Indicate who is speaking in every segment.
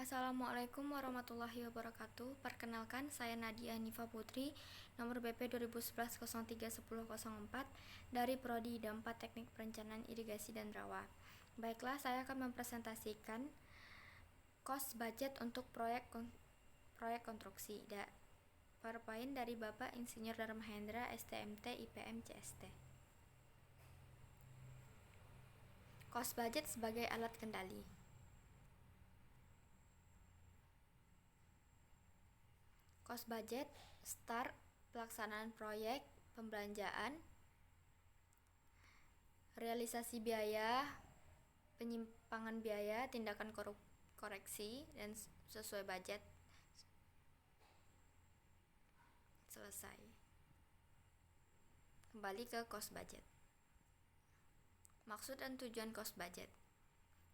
Speaker 1: Assalamualaikum warahmatullahi wabarakatuh. Perkenalkan, saya Nadia Nifa Putri, nomor BP 2011-03-1004 dari Prodi IDA 4 Teknik Perencanaan Irigasi dan Rawa. Baiklah, saya akan mempresentasikan cost budget untuk proyek konstruksi. PowerPoint dari Bapak Insinyur Dharma Hendra, STMT, IPM, CST. Cost budget sebagai alat kendali. Cost budget, start, pelaksanaan proyek, pembelanjaan, realisasi biaya, penyimpangan biaya, tindakan koreksi, dan sesuai budget. Selesai. Kembali ke cost budget. Maksud dan tujuan cost budget: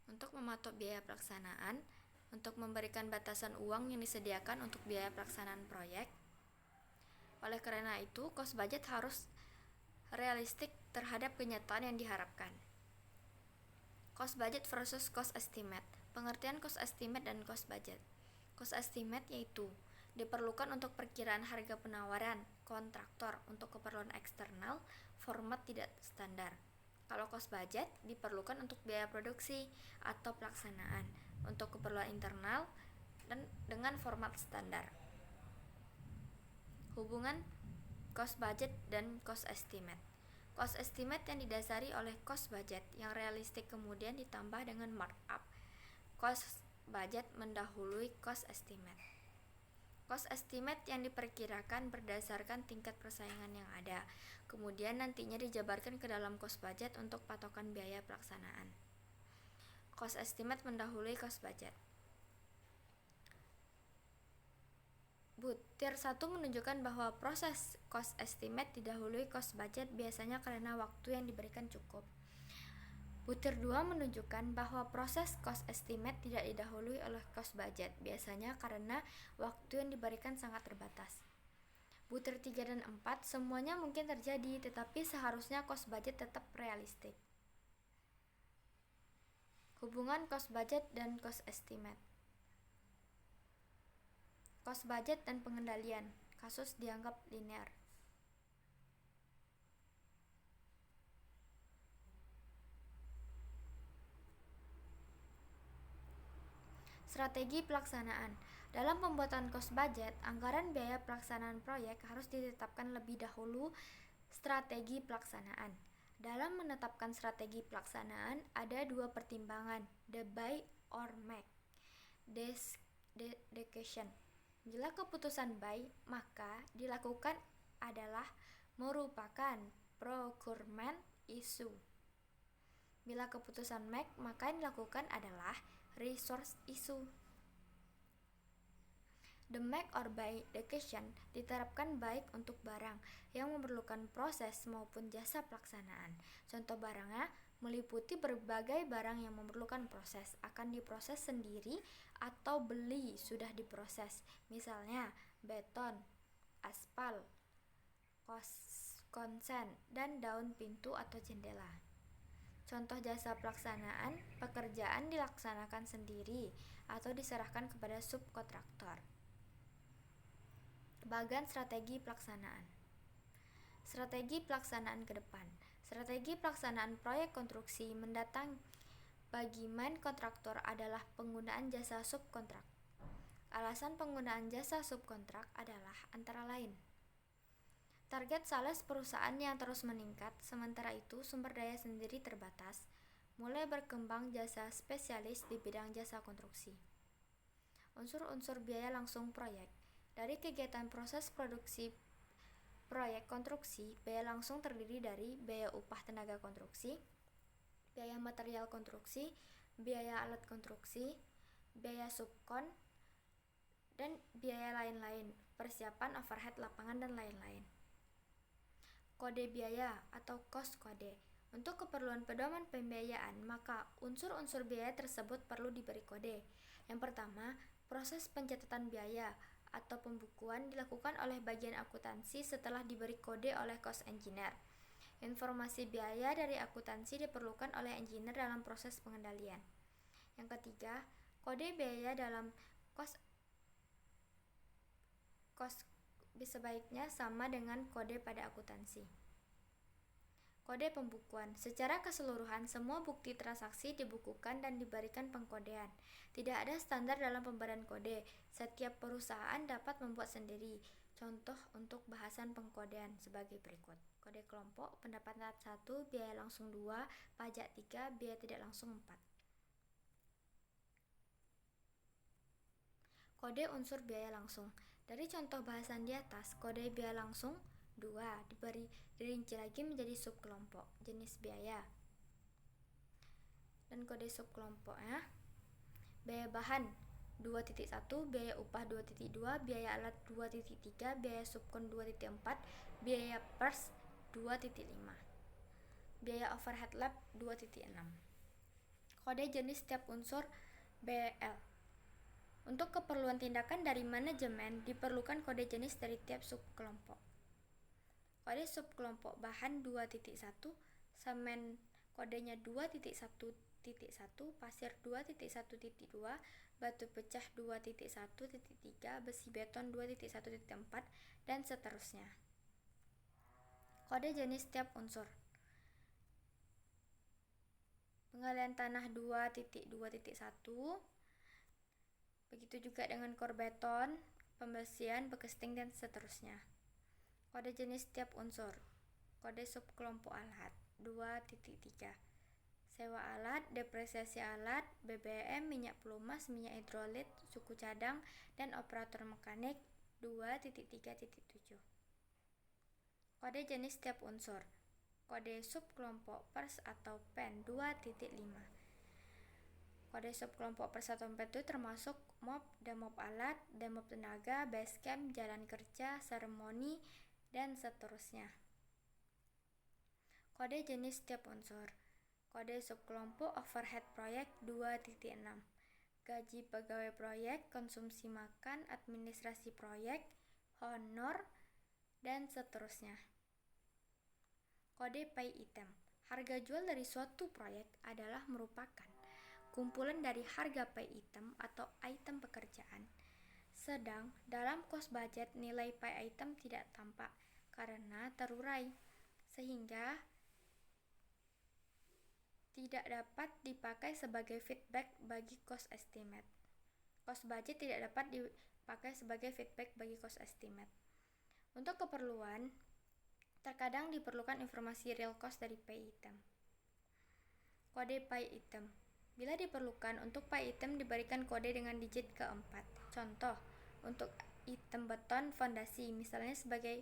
Speaker 1: untuk mematok biaya pelaksanaan, untuk memberikan batasan uang yang disediakan untuk biaya pelaksanaan proyek. Oleh karena itu, cost budget harus realistik terhadap kenyataan yang diharapkan. Cost budget versus cost estimate. Pengertian cost estimate dan cost budget. Cost estimate yaitu diperlukan untuk perkiraan harga penawaran kontraktor untuk keperluan eksternal, format tidak standar. Kalau cost budget diperlukan untuk biaya produksi atau pelaksanaan untuk keperluan internal dan dengan format standar. Hubungan cost budget dan cost estimate. Cost estimate yang didasari oleh cost budget yang realistik kemudian ditambah dengan markup. Cost budget mendahului cost estimate. Cost estimate yang diperkirakan berdasarkan tingkat persaingan yang ada, kemudian nantinya dijabarkan ke dalam cost budget untuk patokan biaya pelaksanaan. Cost estimate mendahului cost budget. Butir 1 menunjukkan bahwa proses cost estimate didahului cost budget biasanya karena waktu yang diberikan cukup. Butir 2 menunjukkan bahwa proses cost estimate tidak didahului oleh cost budget biasanya karena waktu yang diberikan sangat terbatas. Butir 3 dan 4 semuanya mungkin terjadi, tetapi seharusnya cost budget tetap realistik. Hubungan cost budget dan cost estimate. Cost budget dan pengendalian. Kasus dianggap linear. Strategi pelaksanaan. Dalam pembuatan cost budget, anggaran biaya pelaksanaan proyek harus ditetapkan lebih dahulu strategi pelaksanaan. Dalam menetapkan strategi pelaksanaan, ada dua pertimbangan, the buy or make decision. Bila keputusan buy, maka dilakukan adalah merupakan procurement issue. Bila keputusan make, maka yang dilakukan adalah resource issue. The make or buy decision diterapkan baik untuk barang yang memerlukan proses maupun jasa pelaksanaan. Contoh barangnya meliputi berbagai barang yang memerlukan proses, akan diproses sendiri atau beli sudah diproses. Misalnya beton, aspal, konsen, dan daun pintu atau jendela. Contoh jasa pelaksanaan, pekerjaan dilaksanakan sendiri atau diserahkan kepada subkontraktor. Bagan strategi pelaksanaan. Strategi pelaksanaan ke depan. Strategi pelaksanaan proyek konstruksi mendatang bagi main kontraktor adalah penggunaan jasa subkontrak. Alasan penggunaan jasa subkontrak adalah antara lain: target sales perusahaan yang terus meningkat, sementara itu sumber daya sendiri terbatas, mulai berkembang jasa spesialis di bidang jasa konstruksi. Unsur-unsur biaya langsung proyek. Dari kegiatan proses produksi proyek konstruksi, biaya langsung terdiri dari biaya upah tenaga konstruksi, biaya material konstruksi, biaya alat konstruksi, biaya subkon, dan biaya lain-lain, persiapan overhead lapangan dan lain-lain. Kode biaya atau cost kode. Untuk keperluan pedoman pembiayaan, maka unsur-unsur biaya tersebut perlu diberi kode. Yang pertama, proses pencatatan biaya atau pembukuan dilakukan oleh bagian akuntansi setelah diberi kode oleh cost engineer. Informasi biaya dari akuntansi diperlukan oleh engineer dalam proses pengendalian. Yang ketiga, Kode biaya dalam kos sebaiknya sama dengan kode pada akuntansi. Kode pembukuan. Secara keseluruhan, semua bukti transaksi dibukukan dan diberikan pengkodean. Tidak ada standar dalam pemberian kode. Setiap perusahaan dapat membuat sendiri. Contoh untuk bahasan pengkodean sebagai berikut. Kode kelompok, pendapatan 1, biaya langsung 2, pajak 3, biaya tidak langsung 4. Kode unsur biaya langsung. Dari contoh bahasan di atas, kode biaya langsung 2 dirinci lagi menjadi subkelompok jenis biaya. Dan kode subkelompoknya, biaya bahan 2.1, biaya upah 2.2, biaya alat 2.3, biaya subkon 2.4, biaya pers 2.5, biaya overhead lab 2.6. Kode jenis setiap unsur BL. Untuk keperluan tindakan dari manajemen, diperlukan kode jenis dari tiap subkelompok. Kode subkelompok bahan 2.1, semen kodenya 2.1.1, pasir 2.1.2, batu pecah 2.1.3, besi beton 2.1.4, dan seterusnya. Kode jenis setiap unsur. Pengalian tanah 2.2.1, begitu juga dengan kor beton, pembersihan, bekesting, dan seterusnya. Kode jenis setiap unsur. Kode subkelompok alat 2.3, sewa alat, depresiasi alat, BBM, minyak pelumas, minyak hidrolit, suku cadang, dan operator mekanik 2.3.7. Kode jenis setiap unsur. Kode subkelompok pers atau pen 2.5. Kode subkelompok persatuan pen itu termasuk MOP, demop alat, demop tenaga, basecamp, jalan kerja, seremoni, dan seterusnya. Kode jenis setiap unsur. Kode subkelompok overhead proyek 2.6. Gaji pegawai proyek, konsumsi makan, administrasi proyek, honor, dan seterusnya. Kode pay item. Harga jual dari suatu proyek adalah merupakan kumpulan dari harga pay item atau item pekerjaan. Sedang dalam cost budget nilai pay item tidak tampak karena terurai, sehingga tidak dapat dipakai sebagai feedback bagi cost estimate. Cost budget tidak dapat dipakai sebagai feedback bagi cost estimate. Untuk keperluan, terkadang diperlukan informasi real cost dari pay item. Kode pay item. Bila diperlukan, untuk pay item diberikan kode dengan digit keempat. Contoh, untuk item beton fondasi, misalnya sebagai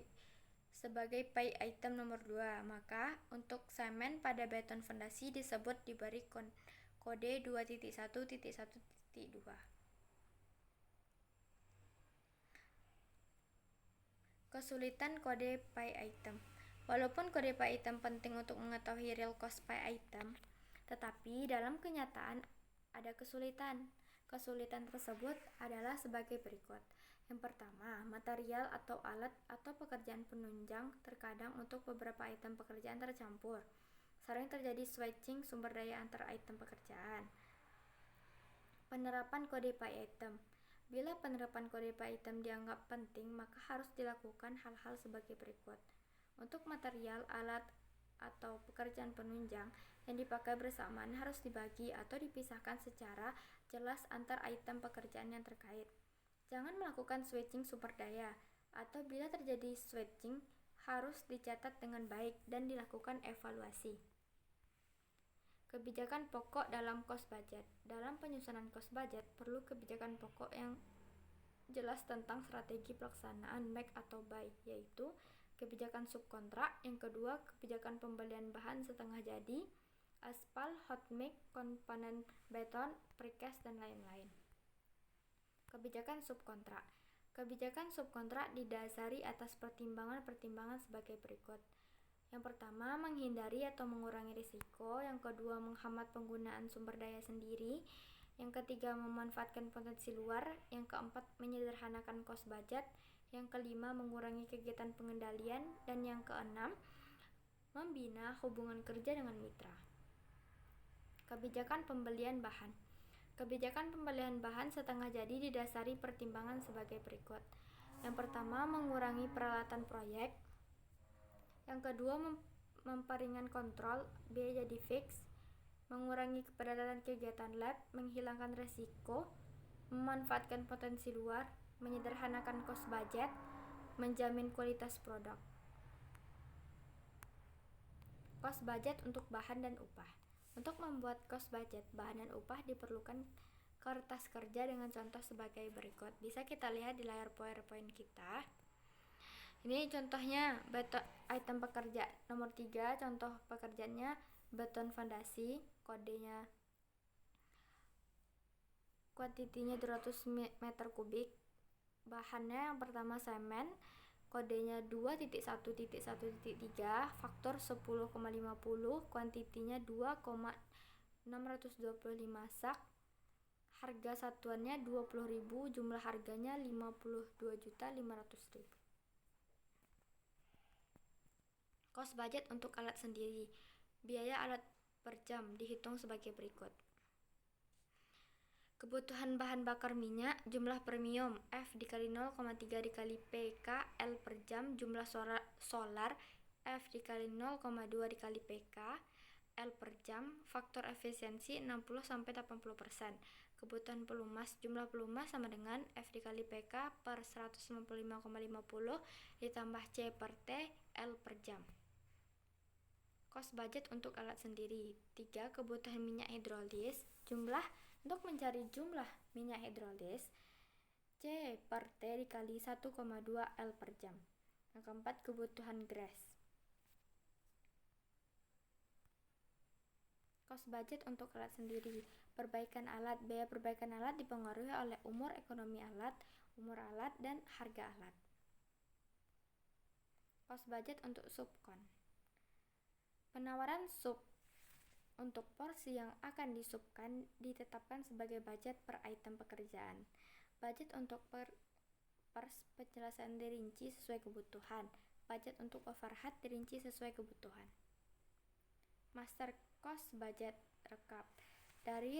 Speaker 1: pay item nomor 2, maka untuk semen pada beton fondasi disebut diberi kode 2.1.1.2. Kesulitan kode pay item. Walaupun kode pay item penting untuk mengetahui real cost pay item, tetapi dalam kenyataan ada kesulitan. Kesulitan tersebut adalah sebagai berikut. Yang pertama, material atau alat atau pekerjaan penunjang terkadang untuk beberapa item pekerjaan tercampur. Sering terjadi switching sumber daya antar item pekerjaan. Penerapan kode pay item. Bila penerapan kode pay item dianggap penting, maka harus dilakukan hal-hal sebagai berikut. Untuk material, alat, atau pekerjaan penunjang yang dipakai bersamaan harus dibagi atau dipisahkan secara jelas antar item pekerjaan yang terkait. Jangan melakukan switching sumber daya, atau bila terjadi switching harus dicatat dengan baik dan dilakukan evaluasi. Kebijakan pokok dalam cost budget. Dalam penyusunan cost budget perlu kebijakan pokok yang jelas tentang strategi pelaksanaan make atau buy, yaitu kebijakan subkontrak, yang kedua kebijakan pembelian bahan setengah jadi, aspal, hot mix, komponen beton, precast, dan lain-lain. Kebijakan subkontrak. Kebijakan subkontrak didasari atas pertimbangan-pertimbangan sebagai berikut. Yang pertama, menghindari atau mengurangi risiko. Yang kedua, menghemat penggunaan sumber daya sendiri. Yang ketiga, memanfaatkan potensi luar. Yang keempat, menyederhanakan cost budget. Yang kelima, mengurangi kegiatan pengendalian. Dan yang keenam, membina hubungan kerja dengan mitra. Kebijakan pembelian bahan. Kebijakan pembelian bahan setengah jadi didasari pertimbangan sebagai berikut. Yang pertama, mengurangi peralatan proyek. Yang kedua, memperingan kontrol, biaya jadi fix, mengurangi kepadatan kegiatan lab, menghilangkan resiko, memanfaatkan potensi luar, menyederhanakan cost budget, menjamin kualitas produk. Cost budget untuk bahan dan upah. Untuk membuat cost budget bahan dan upah diperlukan kertas kerja dengan contoh sebagai berikut. Bisa kita lihat di layar PowerPoint kita. Ini contohnya item pekerja nomor 3, contoh pekerjaannya beton fondasi, kodenya kuantitinya 200 meter kubik. Bahannya yang pertama semen, kodenya 2.1.1.3, faktor 10,50, kuantitinya 2,625 sak. Harga satuannya 20.000, jumlah harganya 52.500.000. Cost budget untuk alat sendiri. Biaya alat per jam dihitung sebagai berikut. Kebutuhan bahan bakar minyak, jumlah premium F dikali 0,3 dikali PK L per jam, jumlah solar F dikali 0,2 dikali PK L per jam, faktor efisiensi 60-80%. Kebutuhan pelumas, jumlah pelumas sama dengan F dikali PK per 195,50 ditambah C per T L per jam. Cost budget untuk alat sendiri. 3. Kebutuhan minyak hidrolis, jumlah untuk mencari jumlah minyak hidrolis C per T dikali 1,2 L per jam. Yang keempat, kebutuhan gas. Cost budget untuk alat sendiri. Perbaikan alat. Biaya perbaikan alat dipengaruhi oleh umur ekonomi alat, umur alat, dan harga alat. Cost budget untuk subkon. Penawaran sub untuk porsi yang akan disubkan ditetapkan sebagai budget per item pekerjaan. Budget untuk penjelasan dirinci sesuai kebutuhan. Budget untuk overhead dirinci sesuai kebutuhan. Master cost budget rekap. Dari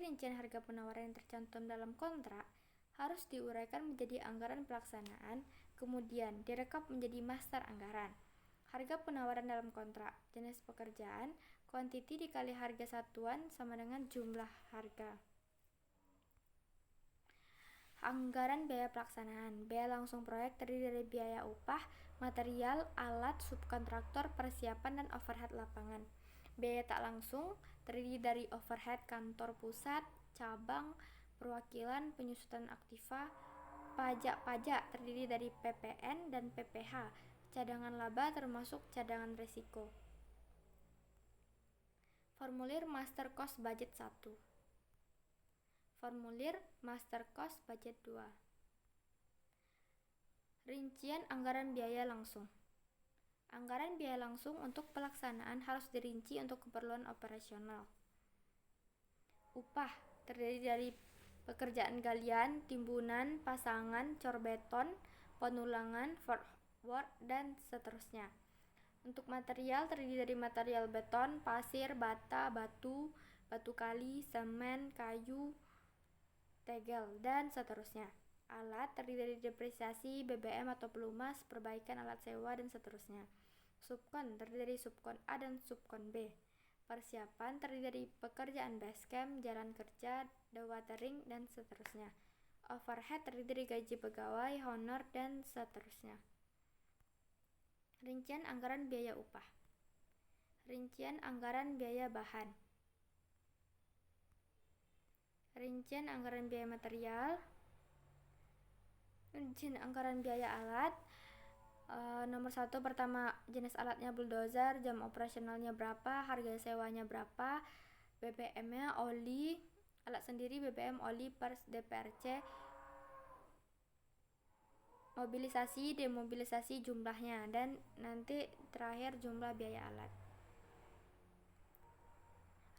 Speaker 1: rincian harga penawaran yang tercantum dalam kontrak harus diuraikan menjadi anggaran pelaksanaan, kemudian direkap menjadi master anggaran. Harga penawaran dalam kontrak, jenis pekerjaan, kuantiti dikali harga satuan sama dengan jumlah harga. Anggaran biaya pelaksanaan. Biaya langsung proyek terdiri dari biaya upah, material, alat, subkontraktor, persiapan, dan overhead lapangan. Biaya tak langsung terdiri dari overhead kantor pusat, cabang, perwakilan, penyusutan aktiva. Pajak terdiri dari PPN dan PPH. Cadangan laba termasuk cadangan risiko. Formulir Master Cost Budget 1. Formulir Master Cost Budget 2. Rincian anggaran biaya langsung. Anggaran biaya langsung untuk pelaksanaan harus dirinci untuk keperluan operasional. Upah terdiri dari pekerjaan galian, timbunan, pasangan, cor beton, penulangan, work, dan seterusnya. Untuk material terdiri dari material beton, pasir, bata, batu kali, semen, kayu, tegel, dan seterusnya. Alat terdiri dari depresiasi, BBM atau pelumas, perbaikan alat sewa, dan seterusnya. Subkon terdiri dari subkon A dan subkon B. Persiapan terdiri dari pekerjaan basecamp, jalan kerja, dewatering, dan seterusnya. Overhead terdiri dari gaji pegawai, honor, dan seterusnya. Rincian anggaran biaya upah. Rincian anggaran biaya bahan. Rincian anggaran biaya material. Rincian anggaran biaya alat. Nomor 1, pertama, jenis alatnya bulldozer, jam operasionalnya berapa, harga sewanya berapa, BBM-nya oli, alat sendiri BBM oli per DPRC, mobilisasi, demobilisasi jumlahnya, dan nanti terakhir jumlah biaya alat.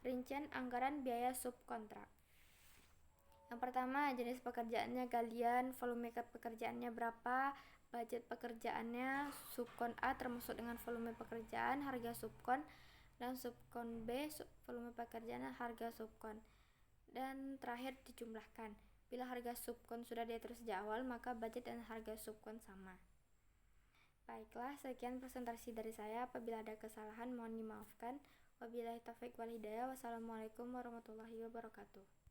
Speaker 1: Rincian anggaran biaya subkontrak. Yang pertama, jenis pekerjaannya galian, volume pekerjaannya berapa, budget pekerjaannya, subkon A termasuk dengan volume pekerjaan, harga subkon, dan subkon B volume pekerjaan, harga subkon. Dan terakhir dijumlahkan. Bila harga subkon sudah diatur sejak awal, maka budget dan harga subkon sama. Baiklah, sekian presentasi dari saya. Apabila ada kesalahan mohon dimaafkan. Wabillahi taufiq wal hidayah. Wassalamualaikum warahmatullahi wabarakatuh.